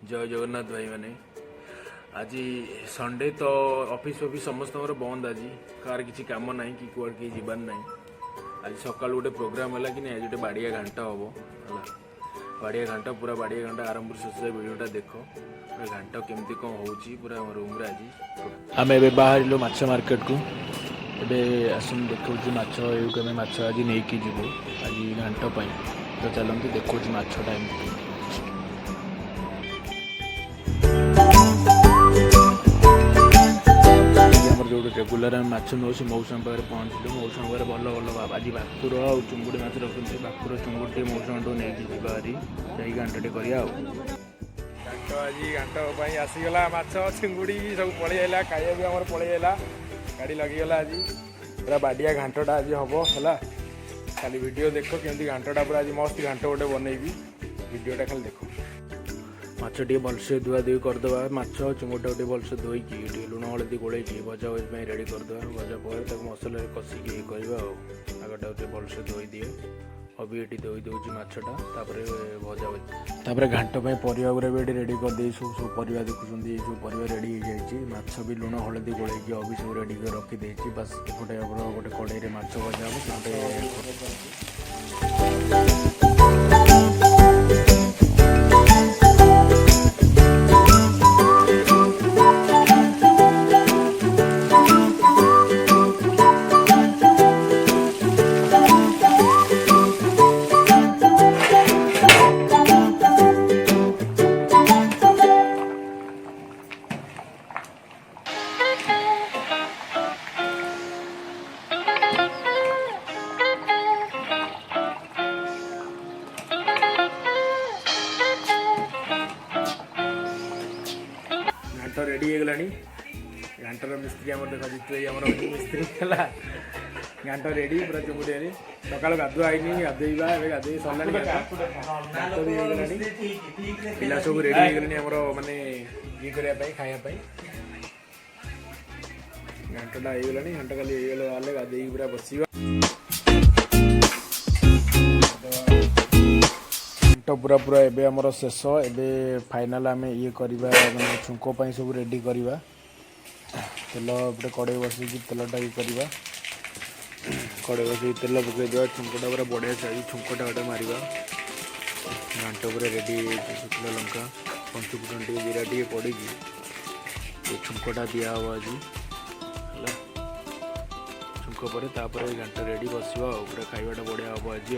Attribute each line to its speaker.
Speaker 1: जय जगन्नाथ भाई मैंने आज संडे तो ऑफिस समस्त बंद आज कार किसी कम ना कि कुआड़ किए जीवार ना आज सका गोटे प्रोग्राम है कि नहीं आज गोटे बाड़िया घंटा हम है बाड़िया घंटा पूरा बाड़िया घंटा आरंभ शेष भिडटा देख पूरा घंटा केमती कौन हो पूरा रूम आज आम ए बाहर माछ मार्केट को ए आसन देखा माछ माछ आज नहीं जीवु आज घंटा तो चलते देखो माछ टाइम जो रेगुलर आम माछ नौ मौसम पाखे पहुँचलु मौसम पाखे भल भल आज भाकुर आ चुंगुड़ी माछ रखुचे भाकुर चुंगुड़ी मौसम नहीं जीवा हारी जा घंटे करा घाट आज घाट आसीगला माछ चिंगुड़ी सब पलैला खाया भी आम पलैला गाड़ी लगीगला आज पूरा बाडिया घाटटा आज हम है खाली वीडियो देख केमती घाटटा पूरा आज मस्त घाट गोटे बनईबी वीडियोटा खाली देख माछ टे भलसे धुआ धुई करदे माछ चुंगुटा टे भलसे धोईकी लुण हलदी गोल भजा भजी रेडी करदे भजा पर मसला कषिकी करवा आगटा टे भलसे धोई दिए अभी ये धोई दूसरी मछटा भजा भजी घाट परिवा गुरा भी रेडी करदे सब परिवा देखुं सब परिवा रेडी हो जाए माछ भी लुण हलदी गोल अभी सब रेडी कर रखी बस गोटे गोटे कड़े माछ भजा घाट रेडी हो गलानी घाटर मिस्त्री आम देखा जितने आम मिस्त्री है घाट रेडी पूरा चुमुड़ी सका गाधुआ है गाधेवा गाधे सरलानी घाट भी होगलानी पिला सब रेडी हो गलानी आमर माने ये करने खायापी घाटटा हो गलानी घाट खाली होगले गाधे पूरा बस पूरा पूरा एबे हमर शेष एबे फाइनल आम ये करवा माने छुंक सब रेडी करवा तेल गोटे कड़े बस तेलटा ये करवा कड़े बस तेल पकईदे छुंकटा पूरा बढ़िया चाहिए छुंकटा गोटे मारवा घाट पूरा रेडी शुखला लंका पंचफुटन टे जीरा टे पड़ी छुंकटा दिया हम आज है छुंक पर घाट रेडी बस पूरा खाइबाटा बढ़िया हम आज